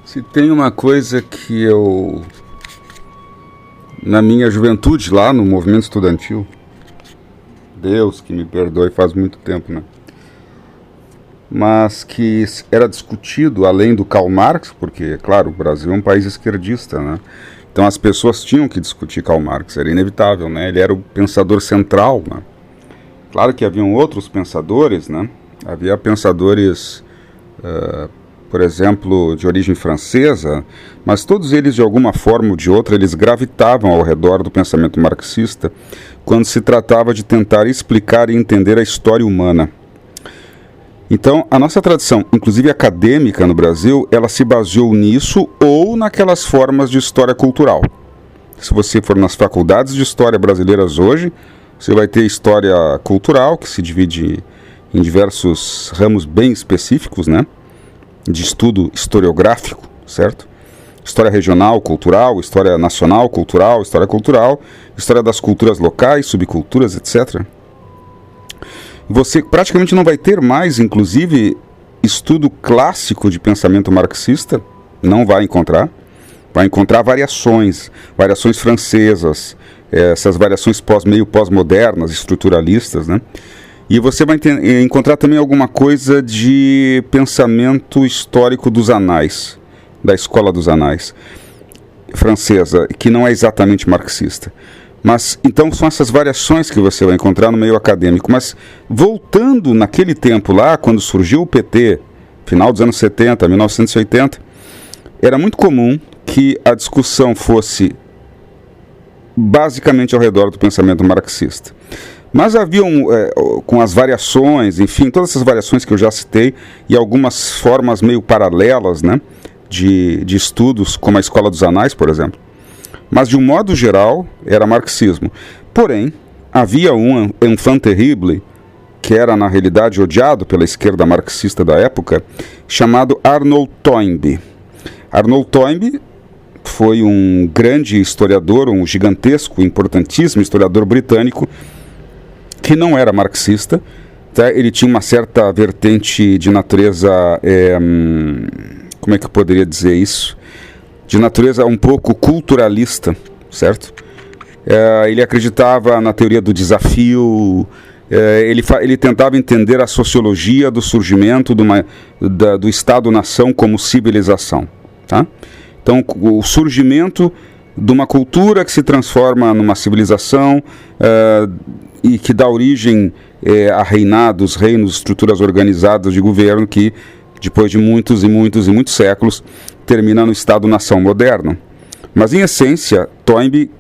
Se tem uma coisa que eu, na minha juventude, lá no movimento estudantil, Deus que me perdoe, faz muito tempo, né? Mas que era discutido, além do Karl Marx, porque, claro, o Brasil é um país esquerdista, né? Então as pessoas tinham que discutir Karl Marx, era inevitável, né? Ele era o pensador central, né? Claro que haviam outros pensadores, né? Havia pensadores, por exemplo, de origem francesa, mas todos eles, de alguma forma ou de outra, eles gravitavam ao redor do pensamento marxista quando se tratava de tentar explicar e entender a história humana. Então, a nossa tradição, inclusive acadêmica no Brasil, ela se baseou nisso ou naquelas formas de história cultural. Se você for nas faculdades de história brasileiras hoje, você vai ter história cultural, que se divide em diversos ramos bem específicos, né? De estudo historiográfico, certo? História regional, cultural, história nacional, cultural, história das culturas locais, subculturas, etc. Você praticamente não vai ter mais, inclusive, estudo clássico de pensamento marxista, não vai encontrar. Vai encontrar variações francesas, essas variações meio pós-modernas, estruturalistas, né? E você vai encontrar também alguma coisa de pensamento histórico dos anais, da escola dos anais francesa, que não é exatamente marxista. Mas, então, são essas variações que você vai encontrar no meio acadêmico. Mas, voltando naquele tempo lá, quando surgiu o PT, final dos anos 70, 1980, era muito comum que a discussão fosse basicamente ao redor do pensamento marxista. Mas haviam, com as variações, enfim, todas essas variações que eu já citei, e algumas formas meio paralelas, né, de estudos, como a Escola dos Anais, por exemplo. Mas, de um modo geral, era marxismo. Porém, havia um enfant terrible, que era, na realidade, odiado pela esquerda marxista da época, chamado Arnold Toynbee. Arnold Toynbee foi um grande historiador, um gigantesco, importantíssimo historiador britânico, que não era marxista, tá? Ele tinha uma certa vertente de natureza, como é que eu poderia dizer isso? De natureza um pouco culturalista, certo? Ele acreditava na teoria do desafio, ele tentava entender a sociologia do surgimento do Estado-nação como civilização, tá? Então, o surgimento de uma cultura que se transforma numa civilização e que dá origem a reinados, reinos, estruturas organizadas de governo que, depois de muitos e muitos e muitos séculos, termina no Estado-nação moderno. Mas, em essência, Toynbee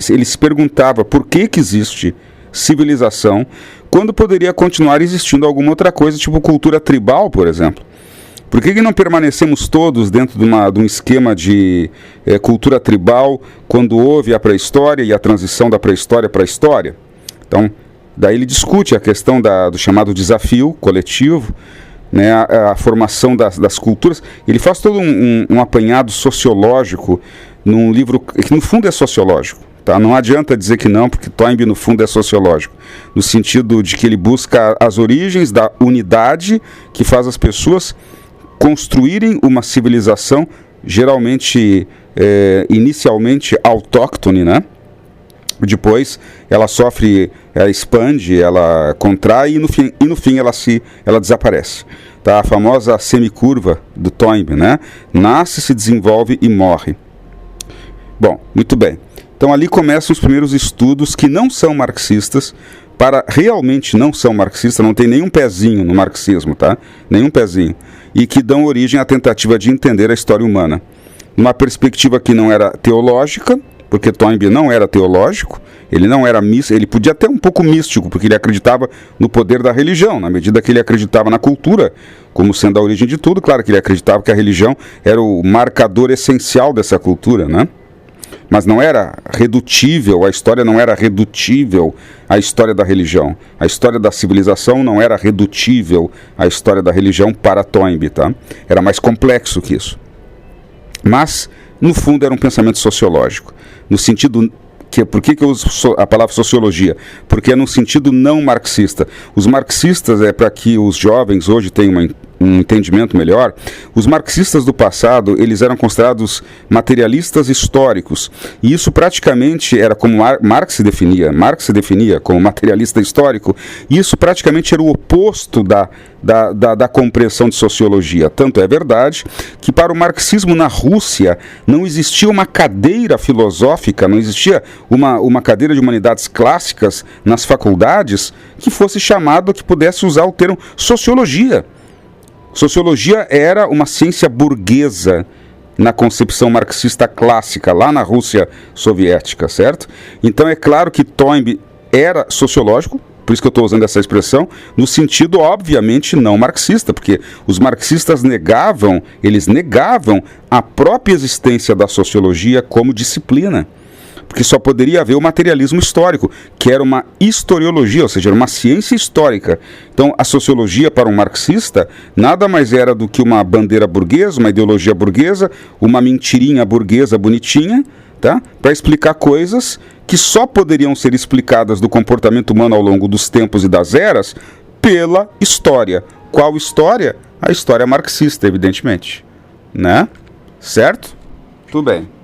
ele se perguntava por que existe civilização quando poderia continuar existindo alguma outra coisa, tipo cultura tribal, por exemplo. Por que não permanecemos todos dentro de um esquema de cultura tribal quando houve a pré-história e a transição da pré-história para a história? Então, daí ele discute a questão do chamado desafio coletivo, né, a formação das culturas. Ele faz todo um apanhado sociológico num livro que no fundo é sociológico, tá? Não adianta dizer que não, porque Toynbee no fundo é sociológico, no sentido de que ele busca as origens da unidade que faz as pessoas construírem uma civilização geralmente, inicialmente autóctone, né? Depois ela sofre, ela expande, ela contrai e no fim ela desaparece. Tá? A famosa semicurva do Toynbee, né? Nasce, se desenvolve e morre. Bom, muito bem. Então ali começam os primeiros estudos que não são marxistas, realmente não são marxistas, não tem nenhum pezinho no marxismo, tá? Nenhum pezinho. E que dão origem à tentativa de entender a história humana. Numa perspectiva que não era teológica, porque Toynbee não era teológico, ele não era ele podia até um pouco místico, porque ele acreditava no poder da religião, na medida que ele acreditava na cultura, como sendo a origem de tudo. Claro que ele acreditava que a religião era o marcador essencial dessa cultura, né? Mas não era redutível, a história não era redutível à história da religião. A história da civilização não era redutível à história da religião para Toynbee, tá? Era mais complexo que isso. Mas, no fundo, era um pensamento sociológico. No sentido por que eu uso a palavra sociologia? Porque é no sentido não marxista. Os marxistas para que os jovens hoje tenham um entendimento melhor, os marxistas do passado, eles eram considerados materialistas históricos, e isso praticamente era como Marx se definia como materialista histórico, e isso praticamente era o oposto da compreensão de sociologia. Tanto é verdade que para o marxismo na Rússia não existia uma cadeira filosófica, não existia uma cadeira de humanidades clássicas nas faculdades que fosse chamado, que pudesse usar o termo sociologia. Sociologia era uma ciência burguesa na concepção marxista clássica, lá na Rússia soviética, certo? Então é claro que Toynbee era sociológico, por isso que eu estou usando essa expressão, no sentido, obviamente, não marxista, porque os marxistas negavam a própria existência da sociologia como disciplina. Porque só poderia haver o materialismo histórico, que era uma historiologia, ou seja, era uma ciência histórica. Então, a sociologia para um marxista nada mais era do que uma bandeira burguesa, uma ideologia burguesa, uma mentirinha burguesa bonitinha, tá? Para explicar coisas que só poderiam ser explicadas do comportamento humano ao longo dos tempos e das eras pela história. Qual história? A história marxista, evidentemente. Né? Certo? Tudo bem.